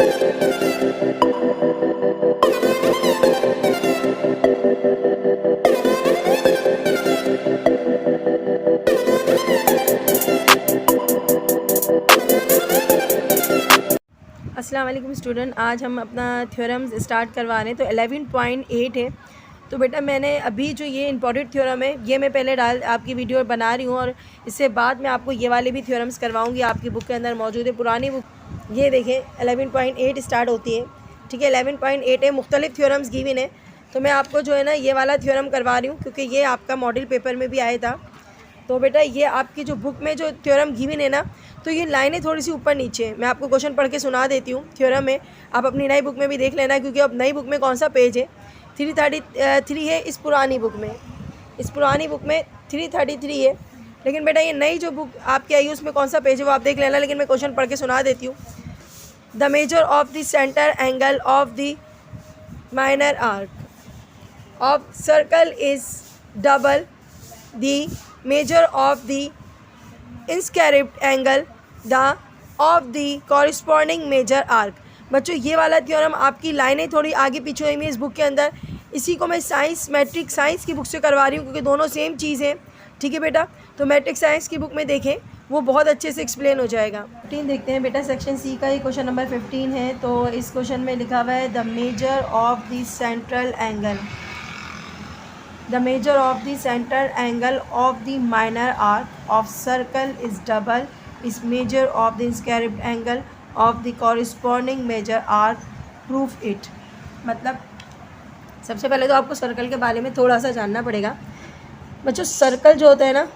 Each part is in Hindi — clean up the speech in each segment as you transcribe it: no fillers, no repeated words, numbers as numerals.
अस्सलाम वालेकुम स्टूडेंट, आज हम अपना थ्योरम्स स्टार्ट करवा रहे हैं। तो 11.8 है। तो बेटा मैंने अभी जो ये इंपॉर्टेंट थ्योरम है ये मैं पहले आपकी वीडियो बना रही हूँ और इससे बाद में आपको ये वाले भी थ्योरम्स करवाऊँगी। आपकी बुक के अंदर मौजूद है, पुरानी बुक। ये देखें 11.8 स्टार्ट होती है, ठीक है। 11.8 है, मुख्तलिफ थ्योरम्स गिवन है। तो मैं आपको जो है ना ये वाला थ्योरम करवा रही हूँ क्योंकि ये आपका मॉडल पेपर में भी आया था। तो बेटा ये आपकी जो बुक में जो थ्योरम गिवन है ना, तो ये लाइनें थोड़ी सी ऊपर नीचे हैं। मैं आपको क्वेश्चन पढ़ के सुना देती हूँ थ्योरम में। आप अपनी नई बुक में भी देख लेना क्योंकि अब नई बुक में कौन सा पेज है, 333 है। इस पुरानी बुक में 333 है। लेकिन बेटा ये नई जो बुक आपकी आई है उसमें कौन सा पेज है वो आप देख लेना। लेकिन मैं क्वेश्चन पढ़ के सुना देती हूँ। The measure of the center angle of the minor arc of circle is double the measure of the inscribed angle of the corresponding major arc। बच्चों ये वाला थ्योरम आपकी लाइनें थोड़ी आगे पीछे हुई हैं इस बुक के अंदर। इसी को मैं साइंस मैट्रिक साइंस की बुक से करवा रही हूँ क्योंकि दोनों सेम चीज़ है, ठीक है बेटा। तो मैट्रिक साइंस की बुक में देखें, वो बहुत अच्छे से एक्सप्लेन हो जाएगा। 15 देखते हैं बेटा, सेक्शन सी का ये क्वेश्चन नंबर 15 है। तो इस क्वेश्चन में लिखा हुआ है the measure of the central angle, the measure of the central angle of the minor arc of circle is double is measure of the inscribed angle of the corresponding major arc, prove it। मतलब सबसे पहले तो आपको सर्कल के बारे में थोड़ा सा जानना पड़ेगा। बच्चों सर्कल जो होता है ना,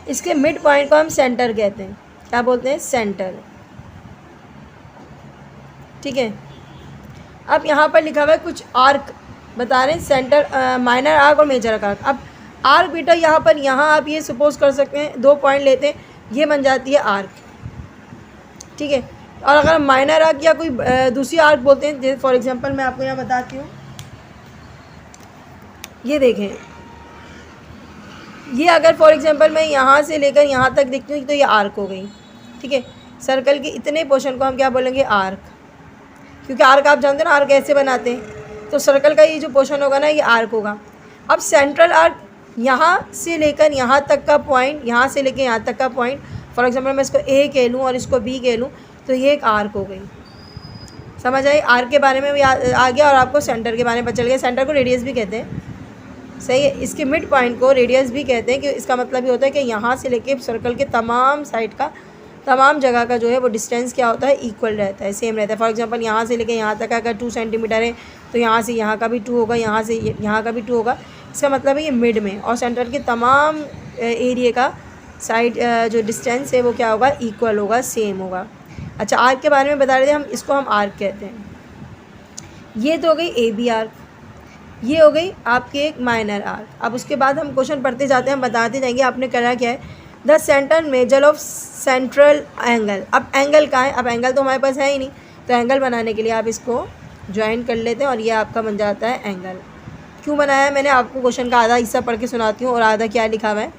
इसके मिड पॉइंट को हम सेंटर कहते हैं। क्या बोलते हैं? सेंटर, ठीक है। अब यहाँ पर लिखा हुआ है कुछ आर्क बता रहे हैं, सेंटर माइनर आर्क और मेजर आर्क। अब आर्क बेटा यहाँ पर आप ये सपोज कर सकते हैं 2 पॉइंट लेते हैं, ये बन जाती है आर्क, ठीक है। और अगर माइनर आर्क या कोई दूसरी आर्क बोलते हैं, जैसे फॉर एग्जांपल मैं आपको यहाँ बताती हूँ, ये देखें, ये अगर फॉर एग्जांपल मैं यहाँ से लेकर यहाँ तक देखती हूँ तो ये आर्क हो गई, ठीक है। सर्कल के इतने पोर्शन को हम क्या बोलेंगे? आर्क, क्योंकि आर्क आप जानते हैं ना आर्क ऐसे बनाते हैं। तो सर्कल का ये जो पोर्शन होगा ना ये आर्क होगा। अब सेंट्रल आर्क यहाँ से लेकर यहाँ तक का पॉइंट, यहाँ से लेकर यहाँ तक का पॉइंट, फॉर एग्जांपल मैं इसको ए कह लूँ और इसको बी कह लूँ तो ये एक आर्क हो गई। समझ आई? आर्क के बारे में भी आ गया और आपको सेंटर के बारे में पता चल गया। सेंटर को रेडियस भी कहते हैं, सही है। इसके मिड पॉइंट को रेडियस भी कहते हैं कि इसका मतलब ये होता है कि यहाँ से लेके सर्कल के तमाम साइड का, तमाम जगह का जो है वो डिस्टेंस क्या होता है? इक्वल रहता है, सेम रहता है। फॉर एग्जांपल यहाँ से लेके यहाँ तक अगर 2 सेंटीमीटर है तो यहाँ से यहाँ का भी 2 होगा, यहाँ से यहाँ का भी 2 होगा। इसका मतलब है ये मिड में, और सेंटर के तमाम एरिया का साइड जो डिस्टेंस है वो क्या होगा? इक्वल होगा, सेम होगा। अच्छा, आर्क के बारे में बता रहे थे हम, इसको हम आर्क कहते हैं। ये तो हो गई ए बी आर्क, ये हो गई आपके एक माइनर आर्क। अब उसके बाद हम क्वेश्चन पढ़ते जाते हैं, हम बताते जाएंगे आपने करना क्या है। The centre measure of central angle. अब एंगल कहाँ है? अब एंगल तो हमारे पास है ही नहीं, तो एंगल बनाने के लिए आप इसको ज्वाइन कर लेते हैं और ये आपका बन जाता है एंगल। क्यों बनाया है? मैंने आपको क्वेश्चन का आधा हिस्सा पढ़ के सुनाती हूँ और आधा क्या लिखा हुआ है।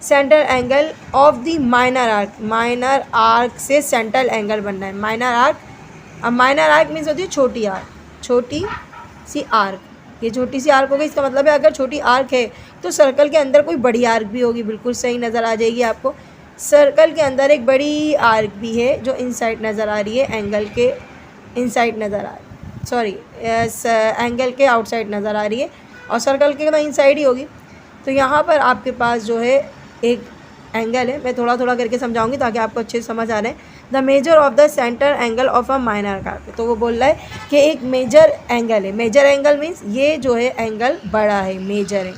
Centre angle of the minor arc, minor arc से सेंट्रल एंगल बनना है। माइनर आर्क, अब माइनर आर्क मीन्स होती है छोटी आर्क, छोटी सी आर्क। ये छोटी सी आर्क हो गई, इसका मतलब है अगर छोटी आर्क है तो सर्कल के अंदर कोई बड़ी आर्क भी होगी, बिल्कुल सही नज़र आ जाएगी आपको। सर्कल के अंदर एक बड़ी आर्क भी है जो इनसाइड नज़र आ रही है, एंगल के इनसाइड नज़र आ रही है, सॉरी एंगल के आउटसाइड नज़र आ रही है, और सर्कल के तो इनसाइड ही होगी। तो यहाँ पर आपके पास जो है एक एंगल है, मैं थोड़ा थोड़ा करके समझाऊंगी ताकि आपको अच्छे से समझ आ रहे हैं। The measure of the center angle of a minor arc, तो वो बोल रहा है कि एक मेजर एंगल है। मेजर एंगल मीन्स ये जो है एंगल बड़ा है, मेजर है।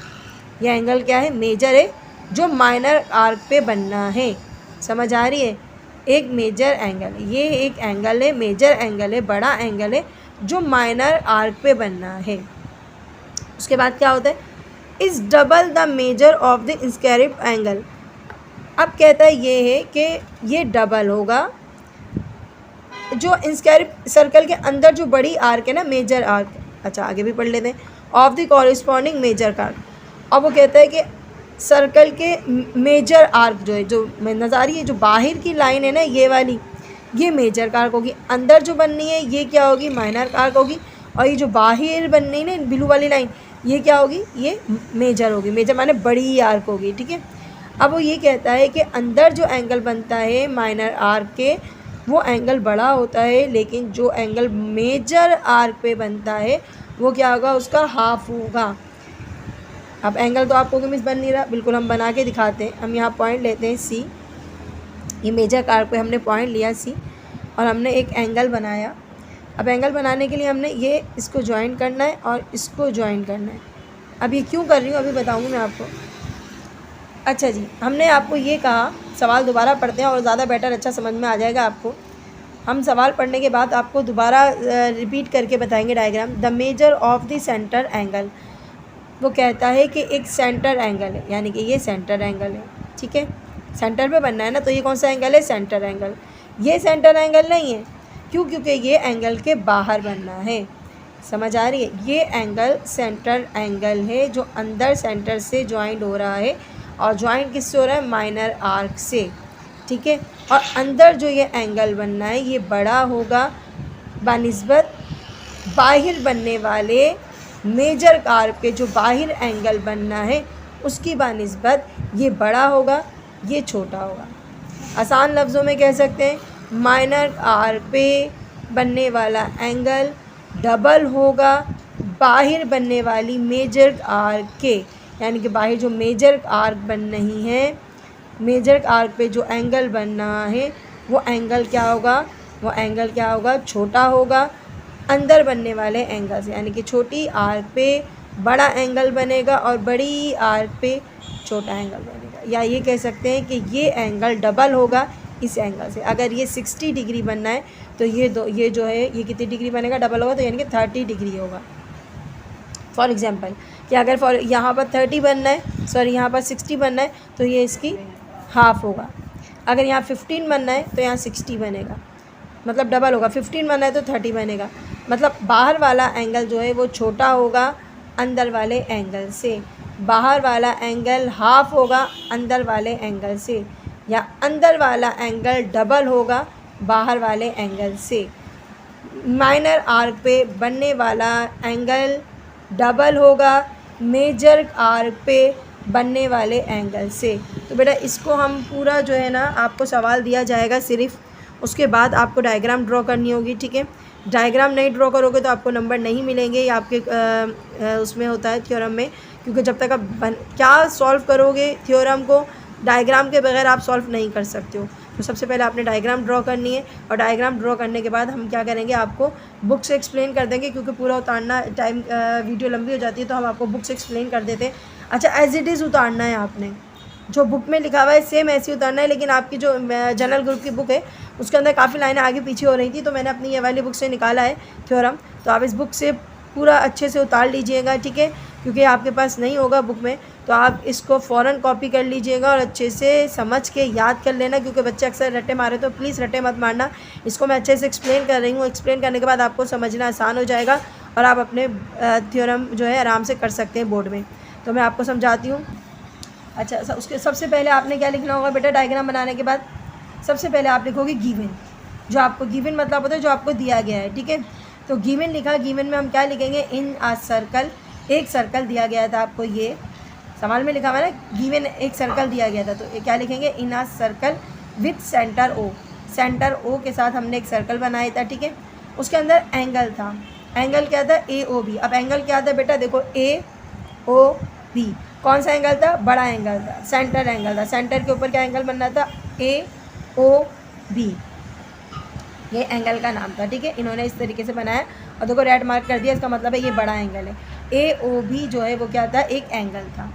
ये एंगल क्या है? मेजर है, जो माइनर आर्क पे बनना है। समझ आ रही है? एक मेजर एंगल, ये एक एंगल है, मेजर एंगल है, बड़ा एंगल है जो माइनर आर्क पे बनना है। उसके बाद क्या होता है? Is double the measure of the inscribed angle. अब कहता है ये है कि ये डबल होगा जो इंस्क्राइब सर्कल के अंदर जो बड़ी आर्क है ना, मेजर आर्क। अच्छा, आगे भी पढ़ लेते हैं। Of the corresponding major arc. अब वो कहता है कि सर्कल के मेजर आर्क जो है, जो नज़र आ रही है, जो बाहर की लाइन है ना ये वाली, ये मेजर आर्क होगी। अंदर जो बननी है ये क्या होगी, माइनर आर्क होगी। और ये जो बाहर बननी है ना ब्लू वाली लाइन, ये क्या होगी, ये मेजर होगी। मेजर माने बड़ी आर्क होगी, ठीक है। अब वो ये कहता है कि अंदर जो एंगल बनता है माइनर आर्क के, वो एंगल बड़ा होता है, लेकिन जो एंगल मेजर आर्क पे बनता है वो क्या होगा, उसका हाफ होगा। अब एंगल तो आपको मिस बन नहीं रहा, बिल्कुल हम बना के दिखाते हैं। हम यहाँ पॉइंट लेते हैं सी, ये मेजर आर्क पे हमने पॉइंट लिया सी, और हमने एक एंगल बनाया। अब एंगल बनाने के लिए हमने ये इसको ज्वाइन करना है और इसको ज्वाइन करना है। अब ये क्यों कर रही हूँ अभी बताऊँगी मैं आपको। अच्छा जी, हमने आपको ये कहा, सवाल दोबारा पढ़ते हैं और ज़्यादा बेटर अच्छा समझ में आ जाएगा आपको। हम सवाल पढ़ने के बाद आपको दोबारा रिपीट करके बताएंगे diagram. The measure of the center angle, वो कहता है कि एक सेंटर एंगल है, यानी कि ये सेंटर एंगल है, ठीक है। सेंटर पे बनना है ना, तो ये कौन सा एंगल है, सेंटर एंगल। ये सेंटर एंगल नहीं है, क्यों, क्योंकि ये एंगल के बाहर बनना है। समझ आ रही है, ये एंगल सेंटर एंगल है जो अंदर सेंटर से ज्वाइंट हो रहा है, और ज्वाइंट किससे हो रहा है, माइनर आर्क से, ठीक है। और अंदर जो ये एंगल बनना है ये बड़ा होगा बानिस्बत बाहर बनने वाले मेजर आर्क के। जो बाहर एंगल बनना है उसकी बानिस्बत ये बड़ा होगा, ये छोटा होगा। आसान लफ्ज़ों में कह सकते हैं, माइनर आर्क पे बनने वाला एंगल डबल होगा बाहर बनने वाली मेजर आर्क के, यानी कि बाहर जो मेजर आर्क बन रही है, मेजर आर्क पे जो एंगल बन रहा है वो एंगल क्या होगा, वो एंगल क्या होगा, छोटा होगा अंदर बनने वाले एंगल से। यानी कि छोटी आर्क पे बड़ा एंगल बनेगा और बड़ी आर्क पे छोटा एंगल बनेगा। या ये कह सकते हैं कि ये एंगल डबल होगा इस एंगल से। अगर ये 60 डिग्री बनना है तो ये जो है ये कितनी डिग्री बनेगा, डबल होगा, तो यानी कि 30 डिग्री होगा। फॉर एग्जांपल कि अगर यहाँ पर 30 बनना है, सॉरी यहाँ पर 60 बनना है, तो ये इसकी हाफ होगा। अगर यहाँ 15 बनना है तो यहाँ 60 बनेगा, मतलब डबल होगा। 15 बनना है तो 30 बनेगा, मतलब बाहर वाला एंगल जो है वो छोटा होगा अंदर वाले एंगल से। बाहर वाला एंगल हाफ होगा अंदर वाले एंगल से, या अंदर वाला एंगल डबल होगा बाहर वाले एंगल से। माइनर आर्क पे बनने वाला एंगल डबल होगा मेजर आर्क पे बनने वाले एंगल से। तो बेटा इसको हम पूरा जो है ना, आपको सवाल दिया जाएगा सिर्फ, उसके बाद आपको डायग्राम ड्रॉ करनी होगी, ठीक है। डायग्राम नहीं ड्रॉ करोगे तो आपको नंबर नहीं मिलेंगे, ये आपके उसमें होता है थ्योरम में, क्योंकि जब तक आप क्या सॉल्व करोगे थ्योरम को, डायग्राम के बगैर आप सॉल्व नहीं कर सकते हो। तो सबसे पहले आपने डायग्राम ड्रॉ करनी है, और डायग्राम ड्रॉ करने के बाद हम क्या करेंगे, आपको बुक से एक्सप्लेन कर देंगे, क्योंकि पूरा उतारना टाइम वीडियो लंबी हो जाती है, तो हम आपको बुक से एक्सप्लेन कर देते हैं। अच्छा, एज इट इज़ उतारना है आपने, जो बुक में लिखा हुआ है सेम ऐसे उतारना है, लेकिन आपकी जो जनरल ग्रुप की बुक है उसके अंदर काफ़ी लाइनें आगे पीछे हो रही थी, तो मैंने अपनी ये वाली बुक से निकाला है थ्योरम। तो आप इस बुक से पूरा अच्छे से उतार लीजिएगा, ठीक है, क्योंकि आपके पास नहीं होगा बुक में, तो आप इसको फ़ौरन कॉपी कर लीजिएगा और अच्छे से समझ के याद कर लेना, क्योंकि बच्चे अक्सर रट्टे मारे, तो प्लीज़ रट्टे मत मारना। इसको मैं अच्छे से एक्सप्लेन कर रही हूँ, एक्सप्लेन करने के बाद आपको समझना आसान हो जाएगा और आप अपने थ्योरम जो है आराम से कर सकते हैं बोर्ड में। तो मैं आपको समझाती हूँ। अच्छा, उसके सबसे पहले आपने क्या लिखना होगा बेटा, डायग्राम बनाने के बाद सबसे पहले आप लिखोगे गिवन। जो आपको गिवन मतलब होता है जो आपको दिया गया है, ठीक है। तो गिवन लिखा, गिवन में हम क्या लिखेंगे, इन अ सर्कल, एक सर्कल दिया गया था आपको, ये सवाल में लिखा हुआ है ना, गिवन एक सर्कल दिया गया था, तो क्या लिखेंगे, in a circle with center O. Center O के साथ हमने एक सर्कल बनाया था, ठीक है। उसके अंदर एंगल था, एंगल क्या था, ए ओ बी। अब एंगल क्या था बेटा, देखो ए ओ बी, कौन सा एंगल था, बड़ा एंगल था, सेंटर एंगल था। सेंटर के ऊपर क्या एंगल बनना था, ए ओ बी, ये एंगल का नाम था, ठीक है। इन्होंने इस तरीके से बनाया और देखो रेड मार्क कर दिया, इसका मतलब है ये बड़ा एंगल है। ए ओ बी जो है वो क्या था, एक एंगल था।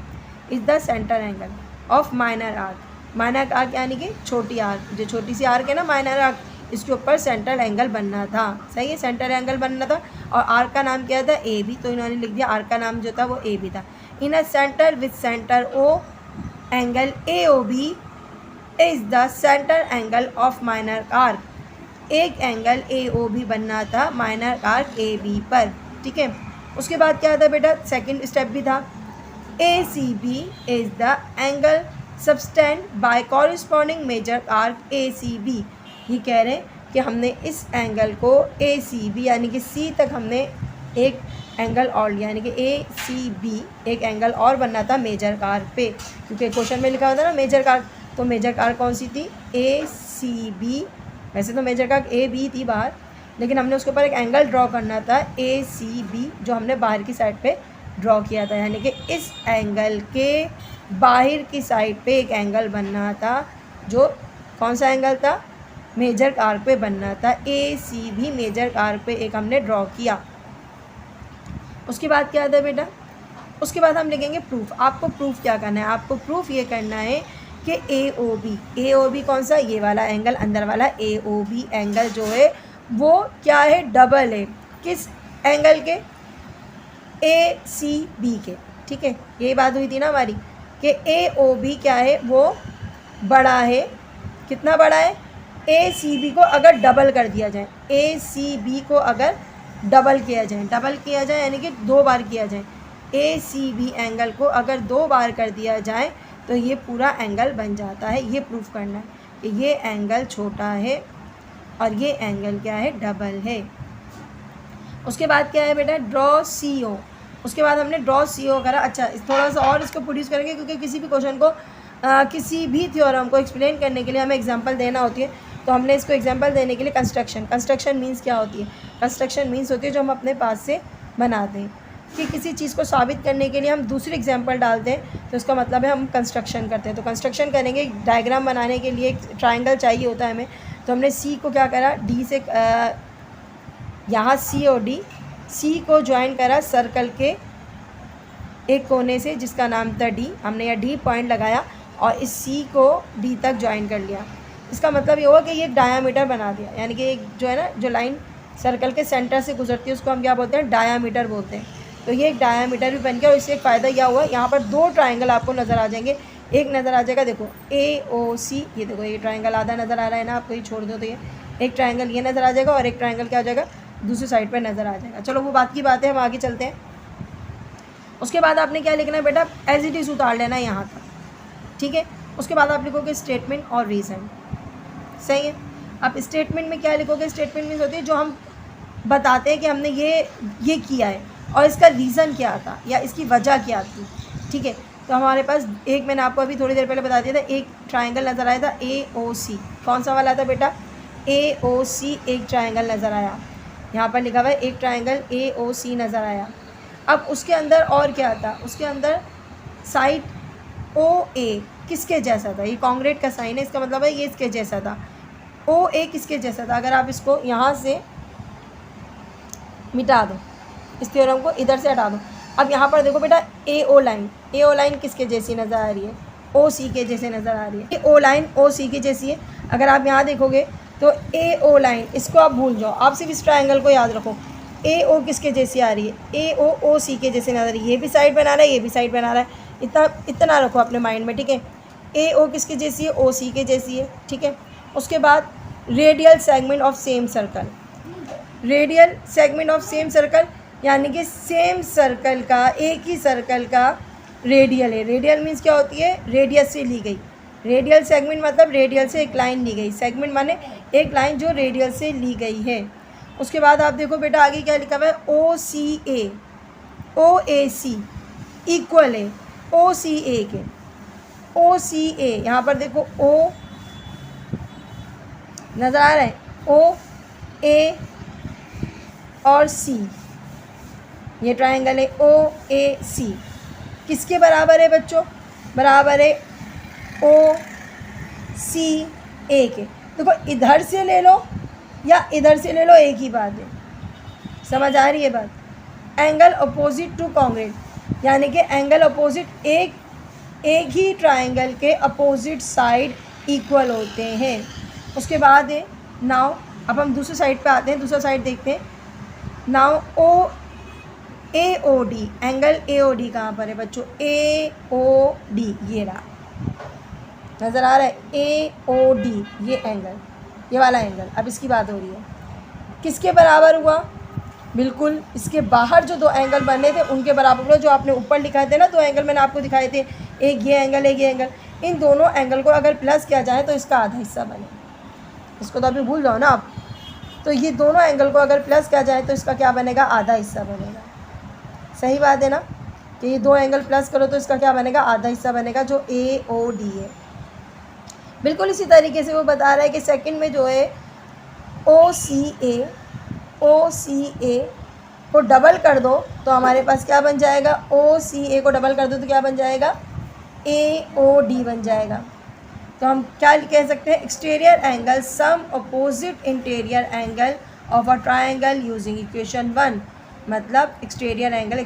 Is the center angle of minor arc. Minor arc यानी कि छोटी आर्क, जो छोटी सी आर्क है ना माइनर आर्क, इसके ऊपर सेंटर एंगल बनना था, सही है, सेंटर एंगल बनना था। और आर्क का नाम क्या था, ए बी, तो इन्होंने लिख दिया आर्क का नाम जो था वो ए बी था। In a center with center O, angle A O B is the center angle of minor arc. एक एंगल ए ओ बी बनना था माइनर आर्क ए बी पर, ठीक है। उसके बाद क्या था बेटा, सेकंड स्टेप भी था, A C B is the angle subtended by corresponding major arc A C B. ये कह रहे हैं कि हमने इस एंगल को ए सी बी यानी कि सी तक हमने एक एंगल और लिया, यानी कि ए सी बी एक एंगल और बनना था मेजर कार पे, क्योंकि क्वेश्चन में लिखा होता है ना मेजर कार। तो मेजर कार कौन सी थी? ए सी बी। वैसे तो मेजर कार ए बी थी बाहर, लेकिन हमने उसके ऊपर एक एंगल ड्रॉ करना था ए सी बी, जो हमने बाहर की साइड पे ड्रॉ किया था, यानी कि इस एंगल के बाहर की साइड पे एक एंगल बनना था, जो कौन सा एंगल था? मेजर कार पे बनना था। A C B major car पे एक हमने ड्रॉ किया। उसके बाद क्या था बेटा? उसके बाद हम लिखेंगे प्रूफ। आपको प्रूफ क्या करना है? आपको प्रूफ ये करना है कि ए ओ बी कौन सा? ये वाला एंगल, अंदर वाला ए ओ बी एंगल जो है वो क्या है? डबल है। किस एंगल के? ए सी बी के। ठीक है, यही बात हुई थी ना हमारी कि ए ओ बी क्या है? वो बड़ा है। कितना बड़ा है? ए सी बी को अगर डबल कर दिया जाए, ए सी बी को अगर डबल किया जाए यानी कि 2 बार किया जाए, ए सी बी एंगल को अगर 2 बार कर दिया जाए तो ये पूरा एंगल बन जाता है। ये प्रूफ करना है कि ये एंगल छोटा है और ये एंगल क्या है? डबल है। उसके बाद क्या है बेटा? ड्रॉ सी ओ। उसके बाद हमने ड्रॉ सी ओ करा। अच्छा, थोड़ा सा और इसको प्रोड्यूस करेंगे, क्योंकि किसी भी क्वेश्चन को किसी भी थ्योरम को एक्सप्लेन करने के लिए हमें एग्जांपल देना होती है। तो हमने इसको एग्जांपल देने के लिए कंस्ट्रक्शन मीन्स क्या होती है? कंस्ट्रक्शन मीन्स होती है जो हम अपने पास से बनाते हैं, कि किसी चीज़ को साबित करने के लिए हम दूसरी एग्जांपल डालते हैं, तो इसका मतलब है हम कंस्ट्रक्शन करते हैं। तो कंस्ट्रक्शन करेंगे, डायग्राम बनाने के लिए एक ट्राइंगल चाहिए होता है हमें। तो हमने सी को क्या करा? डी से यहाँ सी और डी, सी को ज्वाइन करा सर्कल के एक कोने से जिसका नाम था डी। हमने यहाँ डी पॉइंट लगाया और इस सी को डी तक ज्वाइन कर लिया। इसका मतलब ये हुआ कि ये एक डायामीटर बना दिया, यानी कि एक जो है ना, जो लाइन सर्कल के सेंटर से गुजरती है उसको हम क्या बोलते हैं? डायामीटर बोलते हैं। तो ये एक डायामीटर भी बन गया। और इससे एक फ़ायदा यह हुआ, यहाँ पर 2 ट्राइंगल आपको नज़र आ जाएंगे। एक नज़र आ जाएगा, देखो ए ओ सी, ये देखो ये ट्राइंगल आधा नज़र आ रहा है ना आपको, ये छोड़ दो तो ये एक ट्राइंगल ये नज़र आ जाएगा और एक ट्राइंगल क्या हो जाएगा? दूसरी साइड पर नज़र आ जाएगा। चलो वो बात की बात है, हम आगे चलते हैं। उसके बाद आपने क्या लिखना है बेटा? एज इट इज़ उतार लेना है यहाँ तक। ठीक है, उसके बाद आप लिखोगे स्टेटमेंट और रीज़न। सही है। अब स्टेटमेंट में क्या लिखोगे? स्टेटमेंट मीन्स होती है जो हम बताते हैं कि हमने ये किया है और इसका रीज़न क्या था या इसकी वजह क्या थी। ठीक है, तो हमारे पास एक, मैंने आपको अभी थोड़ी देर पहले बता दिया था, एक ट्राइंगल नज़र आया था ए ओ सी। कौन सा वाला था बेटा? ए ओ सी एक ट्राइंगल नज़र आया। यहाँ पर लिखा हुआ है एक ट्राइंगल ए ओ सी नज़र आया। अब उसके अंदर और क्या था? उसके अंदर साइड ओ ए किसके जैसा था? ये कॉन्ग्रेट का साइन है, इसका मतलब है ये इसके जैसा था। ओ ए किसके जैसा था? अगर आप इसको यहाँ से मिटा दो, इस थ्योरम को इधर से हटा दो। अब यहाँ पर देखो बेटा, ए ओ लाइन किसके जैसी नज़र आ रही है? ओ सी के जैसे नज़र आ रही है। ए ओ लाइन ओ सी की जैसी है। अगर आप यहाँ देखोगे तो ए ओ लाइन, इसको आप भूल जाओ, आप सिर्फ इस ट्राइंगल को याद रखो। ए ओ किसके जैसी आ रही है? ए ओ सी के जैसे नज़र आ रही है। ये भी साइड बना रहा है, ये भी साइड बना रहा है। इतना रखो अपने माइंड में। ठीक है, ए ओ किसकी जैसी है? ओ सी के जैसी है। ठीक है, उसके बाद radial segment of same circle. Radial segment of same circle यानी कि सेम सर्कल का, एक ही सर्कल का रेडियल है। रेडियल मीन्स क्या होती है? रेडियस से ली गई। रेडियल सेगमेंट मतलब रेडियल से एक लाइन ली गई। सेगमेंट माने एक लाइन जो रेडियल से ली गई है। उसके बाद आप देखो बेटा आगे क्या लिखा हुआ है? ओ सी ए, ओ ए सी इक्वल है ओ सी ए के। ओ सी ए, यहाँ पर देखो ओ नज़र आ रहा है, ओ ए और सी, ये ट्राइंगल है ओ ए सी। किसके बराबर है बच्चों? बराबर है ओ सी ए के। देखो इधर से ले लो या इधर से ले लो, एक ही बात है। समझ आ रही है बात? एंगल अपोजिट टू कॉन्ग्रेट यानी कि एंगल अपोजिट एक ही ट्राइंगल के अपोजिट साइड इक्वल होते हैं। उसके बाद है नाउ, अब हम दूसरी साइड पे आते हैं, दूसरा साइड देखते हैं। Now O A O D, angle A O D कहाँ पर है बच्चों? ए ओ डी, ये रहा, नज़र आ रहा है ए ओ डी, ये एंगल, ये वाला एंगल। अब इसकी बात हो रही है, किसके बराबर हुआ? बिल्कुल इसके बाहर जो 2 एंगल बने थे उनके बराबर हुआ। जो आपने ऊपर लिखाए थे ना 2 एंगल मैंने आपको दिखाए थे, एक ये एंगल एक ये एंगल, इन दोनों एंगल को अगर प्लस किया जाए तो इसका आधा हिस्सा बने। इसको तो अभी भूल जाओ ना आप, तो ये दोनों एंगल को अगर प्लस किया जाए तो इसका क्या बनेगा, आधा हिस्सा बनेगा। सही बात है ना, कि ये दो एंगल प्लस करो तो इसका क्या बनेगा, आधा हिस्सा बनेगा, जो AOD है। बिल्कुल इसी तरीके से वो बता रहा है कि सेकंड में जो है OCA को डबल कर दो तो हमारे पास क्या बन जाएगा, OCA को डबल कर दो तो क्या बन जाएगा, AOD बन जाएगा। तो हम क्या कह सकते हैं, exterior angle sum opposite interior angle of a triangle using equation 1। मतलब एक्सटीरियर एंगल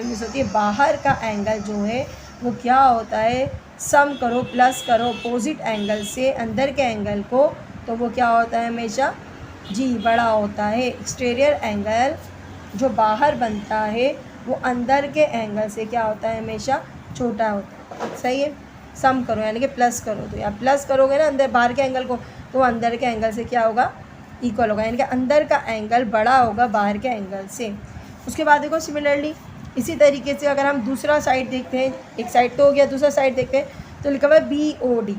मीन्स होती है बाहर का एंगल जो है वो क्या होता है, सम करो प्लस करो अपोजिट एंगल से अंदर के एंगल को, तो वो क्या होता है हमेशा जी बड़ा होता है। एक्सटीरियर एंगल जो बाहर बनता है वो अंदर के एंगल से क्या होता है, हमेशा छोटा होता है। सही है, सम करो यानी कि प्लस करो, तो या प्लस करोगे ना अंदर बाहर के एंगल को तो अंदर के एंगल से क्या होगा, इक्वल होगा, यानी कि अंदर का एंगल बड़ा होगा बाहर के एंगल से। उसके बाद देखो सिमिलरली इसी तरीके से अगर हम दूसरा साइड देखते हैं, एक साइड तो हो गया, दूसरा साइड देखते हैं तो लिखा हुआ है BOD,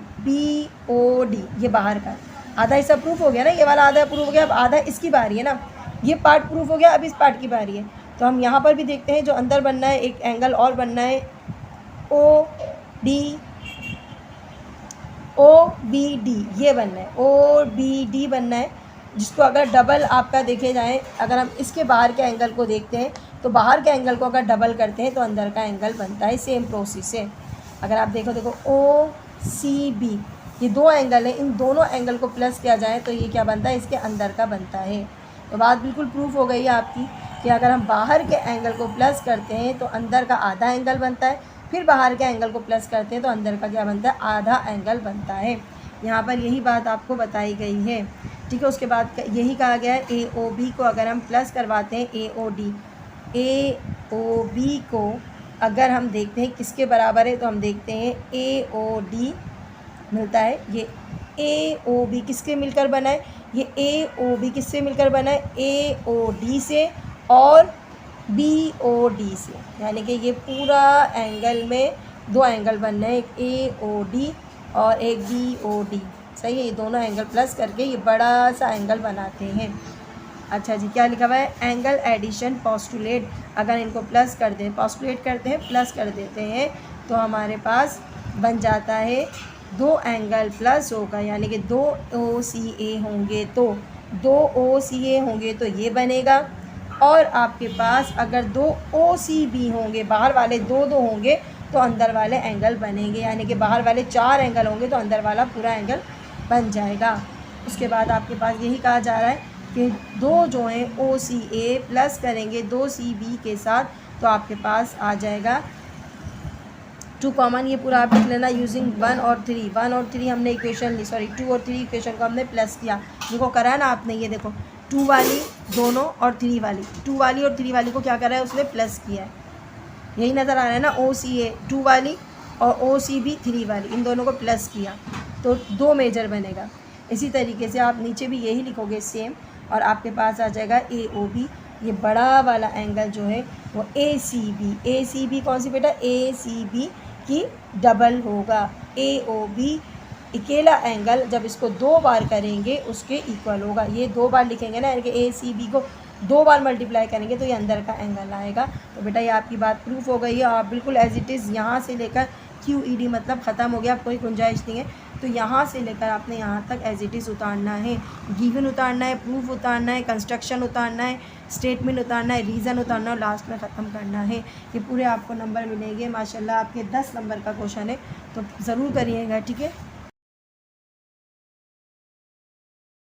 ये बाहर का आधा हिस्सा प्रूफ हो गया ना, ये वाला आधा प्रूफ हो गया। अब आधा इसकी बारी है ना, ये पार्ट प्रूफ हो गया, अब इस पार्ट की बारी है। तो हम यहाँ पर भी देखते हैं जो अंदर बनना है, एक एंगल और बनना है OBD, ये बनना है OBD बनना है, जिसको अगर डबल आपका देखे जाए, अगर हम इसके बाहर के एंगल को देखते हैं तो बाहर के एंगल को अगर डबल करते हैं तो अंदर का एंगल बनता है। सेम प्रोसेस से अगर आप देखो OCB, ये दो एंगल है, इन दोनों एंगल को प्लस किया जाए तो ये क्या बनता है, इसके अंदर का बनता है। तो बात बिल्कुल प्रूफ हो गई है आपकी कि अगर हम बाहर के एंगल को प्लस करते हैं तो अंदर का आधा एंगल बनता है, फिर बाहर के एंगल को प्लस करते हैं तो अंदर का क्या बनता है, आधा एंगल बनता है। यहाँ पर यही बात आपको बताई गई है, ठीक है। उसके बाद यही कहा गया है AOB को अगर हम प्लस करवाते हैं AOB को अगर हम देखते हैं किसके बराबर है, तो हम देखते हैं AOD मिलता है। ये AOB किसके मिलकर बना है, ये AOB किससे मिलकर बना है, AOD से और BOD से, यानी कि ये पूरा एंगल में दो एंगल बनना है, एक AOD और एक BOD। सही है, ये दोनों एंगल प्लस करके ये बड़ा सा एंगल बनाते हैं। अच्छा जी, क्या लिखा हुआ है, एंगल एडिशन पोस्टुलेट, अगर इनको प्लस कर दें, पोस्टुलेट करते हैं प्लस कर देते हैं तो हमारे पास बन जाता है दो एंगल प्लस होगा, यानी कि दो OCA होंगे तो ये बनेगा। और आपके पास अगर दो OCB होंगे, बाहर वाले दो होंगे तो अंदर वाले एंगल बनेंगे, यानी कि बाहर वाले 4 एंगल होंगे तो अंदर वाला पूरा एंगल बन जाएगा। उसके बाद आपके पास यही कहा जा रहा है कि दो जो हैं OCA प्लस करेंगे 2CB के साथ तो आपके पास आ जाएगा 2 कॉमन, ये पूरा आप लिख लेना यूजिंग 1 और 3 हमने इक्वेशन ली, 2 और 3 इक्वेशन को हमने प्लस किया। देखो करा है ना आपने, ये देखो 2 वाली दोनों और 3 वाली, 2 वाली और 3 वाली को क्या करा है, उसने प्लस किया है। यही नज़र आ रहा है ना, OCA 2 वाली और OCB 3 वाली, इन दोनों को प्लस किया तो 2 मेजर बनेगा। इसी तरीके से आप नीचे भी यही लिखोगे सेम, और आपके पास आ जाएगा AOB, ये बड़ा वाला एंगल जो है वो ACB कौन सी बेटा, ACB की डबल होगा। AOB अकेला एंगल जब इसको 2 बार करेंगे उसके इक्वल होगा, ये 2 बार लिखेंगे ना, यानी कि ACB को 2 बार मल्टीप्लाई करेंगे तो ये अंदर का एंगल आएगा। तो बेटा ये आपकी बात प्रूफ हो गई है, आप बिल्कुल एज इट इज़ यहाँ से लेकर QED मतलब ख़त्म हो गया, कोई गुंजाइश नहीं है। तो यहाँ से लेकर आपने यहाँ तक एज इट इज़ उतारना है, गिवन उतारना है, प्रूफ उतारना है, कंस्ट्रक्शन उतारना है, स्टेटमेंट उतारना है, रीज़न उतारना है और लास्ट में ख़त्म करना है। ये पूरे आपको नंबर मिलेंगे माशाल्लाह, आपके 10 नंबर का क्वेश्चन है तो ज़रूर करिएगा, ठीक है।